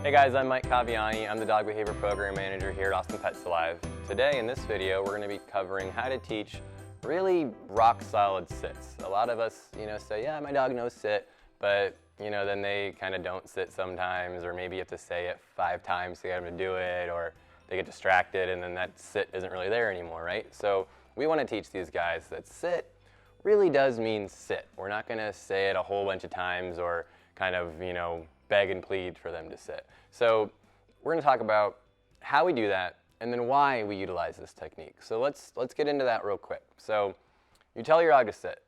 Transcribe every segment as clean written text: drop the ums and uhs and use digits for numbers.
Hey guys, I'm Mike Caviani. I'm the Dog Behavior Program Manager here at Austin Pets Alive. Today in this video, we're going to be covering how to teach really rock solid sits. A lot of us, say, yeah, my dog knows sit, but then they kind of don't sit sometimes, or maybe you have to say it 5 times to get them to do it, or they get distracted and then that sit isn't really there anymore, right? So we want to teach these guys that sit really does mean sit. We're not going to say it a whole bunch of times or kind of, beg and plead for them to sit. So we're going to talk about how we do that and then why we utilize this technique. So let's get into that real quick. So you tell your dog to sit,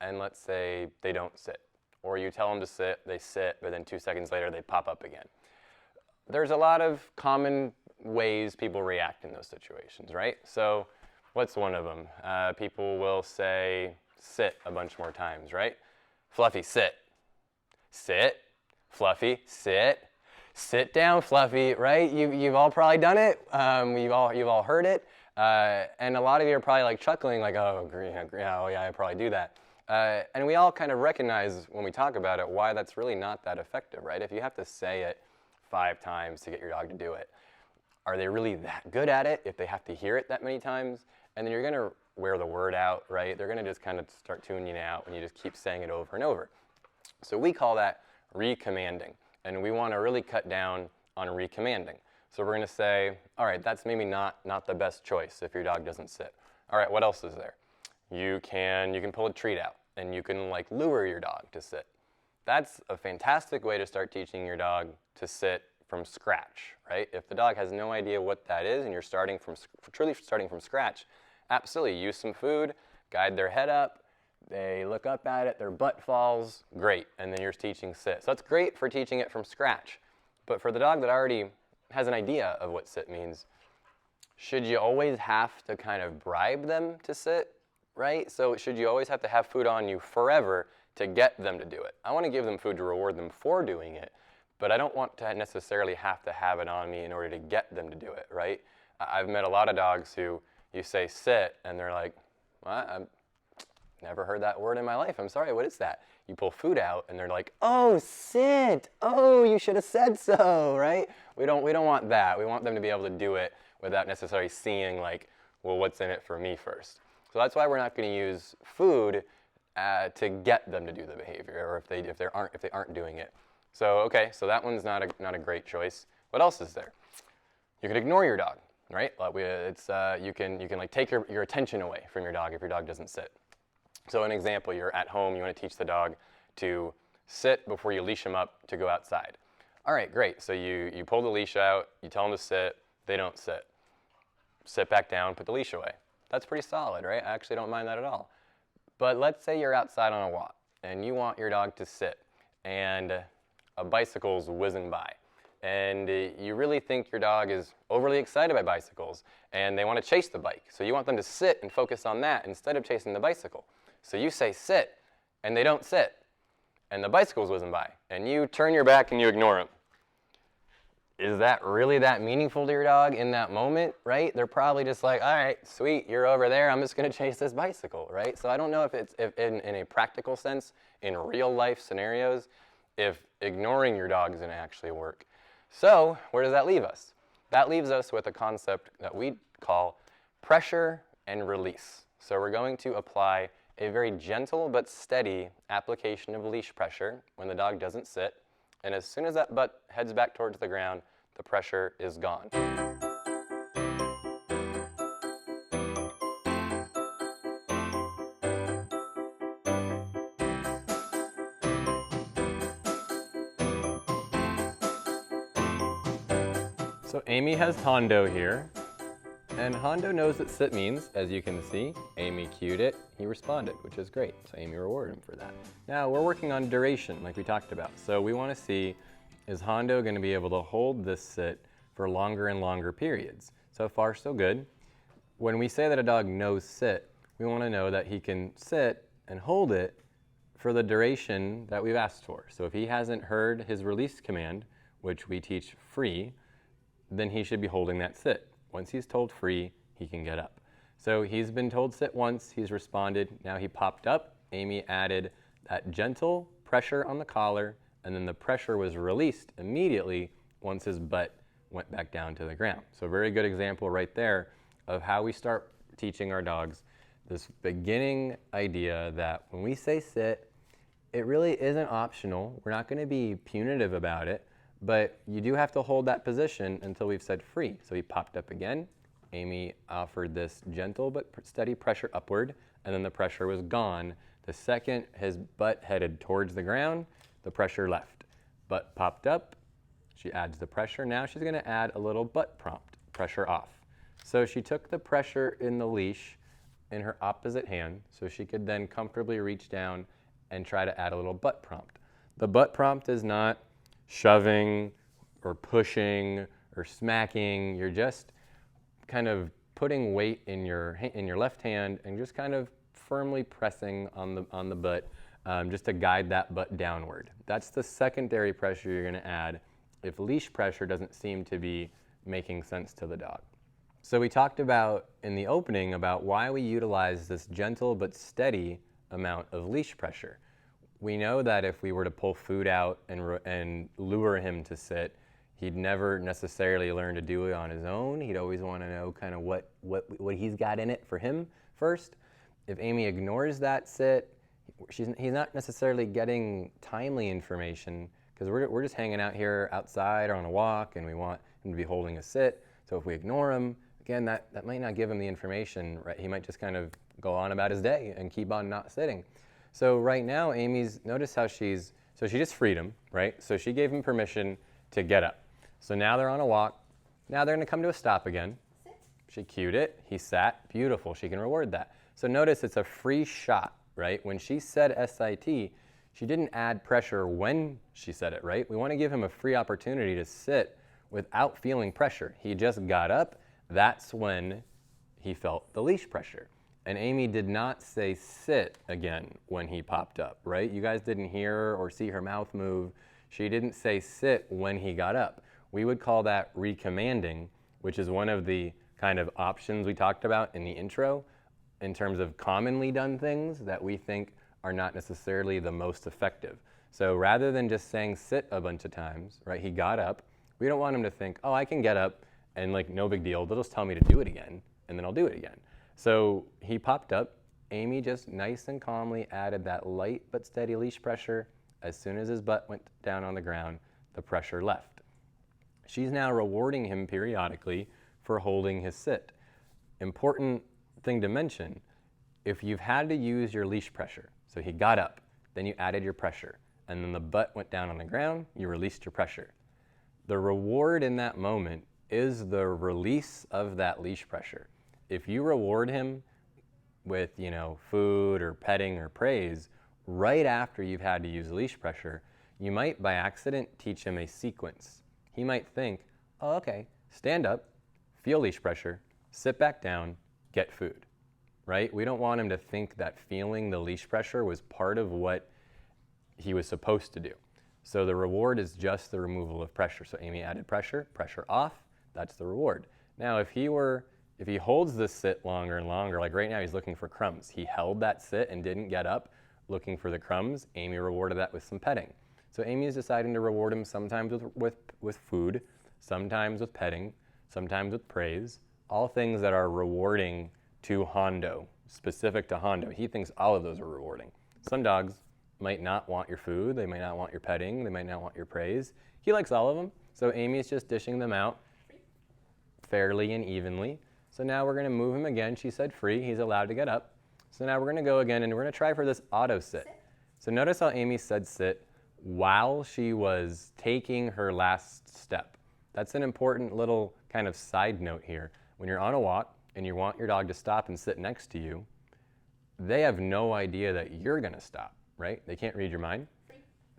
and let's say they don't sit. Or you tell them to sit, they sit, but then 2 seconds later they pop up again. There's a lot of common ways people react in those situations, right? So what's one of them? People will say sit a bunch more times, right? Fluffy, sit. Sit. Fluffy, sit. Sit down, Fluffy, right? You've all probably done it. You've all heard it. And a lot of you are probably like chuckling like, oh yeah, I probably do that. And we all kind of recognize when we talk about it why that's really not that effective, right? If you have to say it 5 times to get your dog to do it, are they really that good at it if they have to hear it that many times? And then you're going to wear the word out, right? They're going to just kind of start tuning you out when you just keep saying it over and over. So we call that recommanding, and we want to really cut down on recommanding. So we're going to say, all right, that's maybe not the best choice if your dog doesn't sit. All right, what else is there? You can pull a treat out, and you can like lure your dog to sit. That's a fantastic way to start teaching your dog to sit from scratch, right? If the dog has no idea what that is and you're truly starting from scratch, absolutely use some food, guide their head up, they look up at it, their butt falls, great, and then you're teaching sit. So that's great for teaching it from scratch. But for the dog that already has an idea of what sit means, should you always have to kind of bribe them to sit, right? So should you always have to have food on you forever to get them to do it? I want to give them food to reward them for doing it, but I don't want to necessarily have to have it on me in order to get them to do it, right? I've met a lot of dogs who you say sit, and they're like, what? I've never heard that word in my life. I'm sorry, what is that? You pull food out, and they're like, oh, sit. Oh, you should have said so, right? We don't want that. We want them to be able to do it without necessarily seeing like, well, what's in it for me first. So that's why we're not going to use food to get them to do the behavior, or if they aren't doing it. So okay, so that one's not a great choice. What else is there? You can ignore your dog, right? You can like take your attention away from your dog if your dog doesn't sit. So an example, you're at home, you want to teach the dog to sit before you leash him up to go outside. All right, great. So you pull the leash out, you tell them to sit, they don't sit. Sit back down, put the leash away. That's pretty solid, right? I actually don't mind that at all. But let's say you're outside on a walk and you want your dog to sit, and a bicycle's whizzing by, and you really think your dog is overly excited by bicycles and they want to chase the bike. So you want them to sit and focus on that instead of chasing the bicycle. So you say sit, and they don't sit, and the bicycle's whizzing by, and you turn your back and you ignore them. Is that really that meaningful to your dog in that moment, right? They're probably just like, all right, sweet, you're over there, I'm just going to chase this bicycle, right? So I don't know if in a practical sense, in real life scenarios, if ignoring your dog is going to actually work. So where does that leave us? That leaves us with a concept that we call pressure and release. So we're going to apply a very gentle but steady application of leash pressure when the dog doesn't sit, and as soon as that butt heads back towards the ground, the pressure is gone. So Amy has Hondo here, and Hondo knows what sit means. As you can see, Amy cued it, he responded, which is great. So Amy rewarded him for that. Now we're working on duration like we talked about. So we want to see, is Hondo going to be able to hold this sit for longer and longer periods? So far so good. When we say that a dog knows sit, we want to know that he can sit and hold it for the duration that we've asked for. So if he hasn't heard his release command, which we teach free, then he should be holding that sit. Once he's told free, he can get up. So he's been told sit once, he's responded, now he popped up. Amy added that gentle pressure on the collar, and then the pressure was released immediately once his butt went back down to the ground. So a very good example right there of how we start teaching our dogs this beginning idea that when we say sit, it really isn't optional. We're not going to be punitive about it, but you do have to hold that position until we've said free. So he popped up again. Amy offered this gentle but steady pressure upward, and then the pressure was gone. The second his butt headed towards the ground, the pressure left. Butt popped up, she adds the pressure. Now she's going to add a little butt prompt, pressure off. So she took the pressure in the leash in her opposite hand so she could then comfortably reach down and try to add a little butt prompt. The butt prompt is not shoving or pushing or smacking. You're just kind of putting weight in your left hand and just kind of firmly pressing on the butt just to guide that butt downward. That's the secondary pressure you're going to add if leash pressure doesn't seem to be making sense to the dog. So we talked about in the opening about why we utilize this gentle but steady amount of leash pressure. We know that if we were to pull food out and lure him to sit, he'd never necessarily learn to do it on his own. He'd always want to know kind of what he's got in it for him first. If Amy ignores that sit, he's not necessarily getting timely information because we're just hanging out here outside or on a walk and we want him to be holding a sit. So if we ignore him, again, that might not give him the information, right? He might just kind of go on about his day and keep on not sitting. So right now, notice how she just freed him, right? So she gave him permission to get up. So now they're on a walk. Now they're going to come to a stop again. Sit. She cued it. He sat. Beautiful. She can reward that. So notice it's a free shot, right? When she said SIT, she didn't add pressure when she said it, right? We want to give him a free opportunity to sit without feeling pressure. He just got up. That's when he felt the leash pressure. And Amy did not say sit again when he popped up, right? You guys didn't hear or see her mouth move. She didn't say sit when he got up. We would call that recommanding, which is one of the kind of options we talked about in the intro in terms of commonly done things that we think are not necessarily the most effective. So rather than just saying sit a bunch of times, right, he got up, we don't want him to think, oh, I can get up and like no big deal, they'll just tell me to do it again and then I'll do it again. So he popped up, Amy just nice and calmly added that light but steady leash pressure. As soon as his butt went down on the ground, the pressure left. She's now rewarding him periodically for holding his sit. Important thing to mention, if you've had to use your leash pressure, so he got up, then you added your pressure, and then the butt went down on the ground, you released your pressure. The reward in that moment is the release of that leash pressure. If you reward him with, food or petting or praise right after you've had to use leash pressure, you might by accident teach him a sequence. He might think, oh, okay, stand up, feel leash pressure, sit back down, get food, right? We don't want him to think that feeling the leash pressure was part of what he was supposed to do. So the reward is just the removal of pressure. So Amy added pressure, pressure off, that's the reward. Now if he holds this sit longer and longer, like right now he's looking for crumbs. He held that sit and didn't get up looking for the crumbs. Amy rewarded that with some petting. So Amy is deciding to reward him sometimes with food, sometimes with petting, sometimes with praise, all things that are rewarding to Hondo, specific to Hondo. He thinks all of those are rewarding. Some dogs might not want your food, they might not want your petting, they might not want your praise. He likes all of them, so Amy's just dishing them out fairly and evenly. So now we're gonna move him again. She said free, he's allowed to get up. So now we're gonna go again and we're gonna try for this auto sit. So notice how Amy said sit while she was taking her last step. That's an important little kind of side note here. When you're on a walk and you want your dog to stop and sit next to you, they have no idea that you're gonna stop, right? They can't read your mind.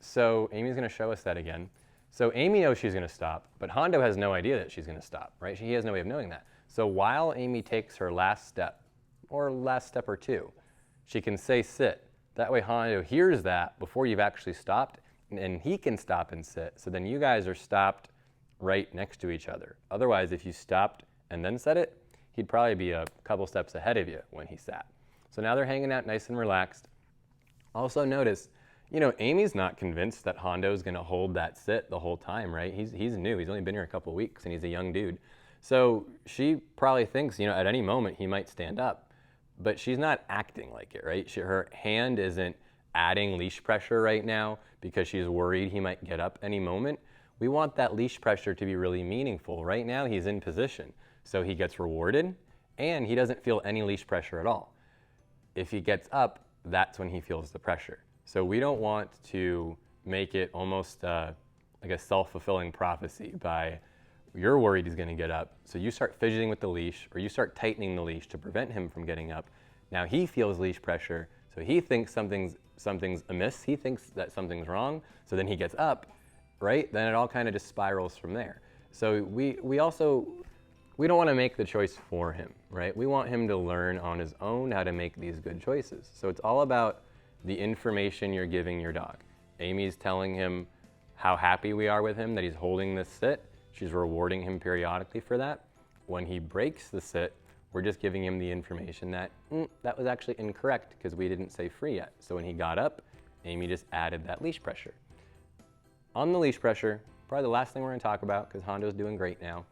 So Amy's gonna show us that again. So Amy knows she's gonna stop, but Hondo has no idea that she's gonna stop, right? He has no way of knowing that. So while Amy takes her last step, or last step or two, she can say sit. That way Hondo hears that before you've actually stopped, and he can stop and sit. So then you guys are stopped right next to each other. Otherwise, if you stopped and then said it, he'd probably be a couple steps ahead of you when he sat. So now they're hanging out nice and relaxed. Also notice, You know, Amy's not convinced that Hondo's gonna hold that sit the whole time, right? He's new, he's only been here a couple of weeks and he's a young dude. So she probably thinks, you know, at any moment he might stand up, but she's not acting like it, right? Her hand isn't adding leash pressure right now because she's worried he might get up any moment. We want that leash pressure to be really meaningful. Right now he's in position, so he gets rewarded and he doesn't feel any leash pressure at all. If he gets up, that's when he feels the pressure. So we don't want to make it almost like a self-fulfilling prophecy by you're worried he's gonna get up, so you start fidgeting with the leash or you start tightening the leash to prevent him from getting up. Now he feels leash pressure, so he thinks something's amiss, he thinks that something's wrong, so then he gets up, right? Then it all kind of just spirals from there. So we don't want to make the choice for him, right? We want him to learn on his own how to make these good choices. So it's all about the information you're giving your dog. Amy's telling him how happy we are with him, that he's holding this sit. She's rewarding him periodically for that. When he breaks the sit, we're just giving him the information that that was actually incorrect because we didn't say free yet. So when he got up, Amy just added that leash pressure. On the leash pressure, probably the last thing we're gonna talk about because Hondo's doing great now.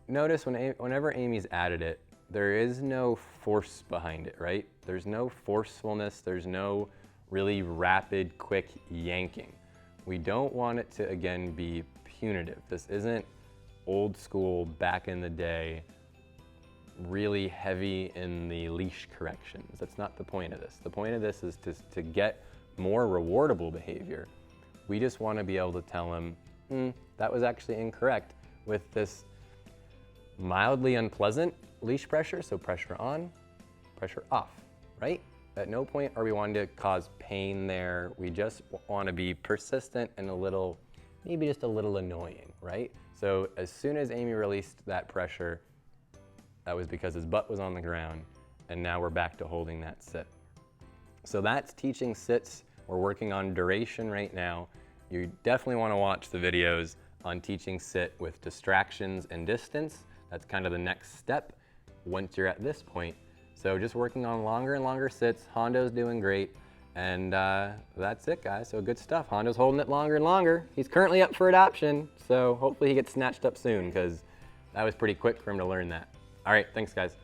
Notice whenever Amy's added it, there is no force behind it, right? There's no forcefulness, there's no really rapid, quick yanking. We don't want it to, again, be punitive. This isn't old school, back in the day, really heavy in the leash corrections. That's not the point of this. The point of this is to get more rewardable behavior. We just want to be able to tell him, that was actually incorrect with this mildly unpleasant leash pressure, so pressure on, pressure off, right? At no point are we wanting to cause pain there. We just want to be persistent and a little, maybe just a little annoying, right? So as soon as Amy released that pressure, that was because his butt was on the ground, and now we're back to holding that sit. So that's teaching sits. We're working on duration right now. You definitely want to watch the videos on teaching sit with distractions and distance. That's kind of the next step once you're at this point. So just working on longer and longer sits. Hondo's doing great. And that's it, guys. So good stuff. Hondo's holding it longer and longer. He's currently up for adoption. So hopefully he gets snatched up soon because that was pretty quick for him to learn that. All right, thanks, guys.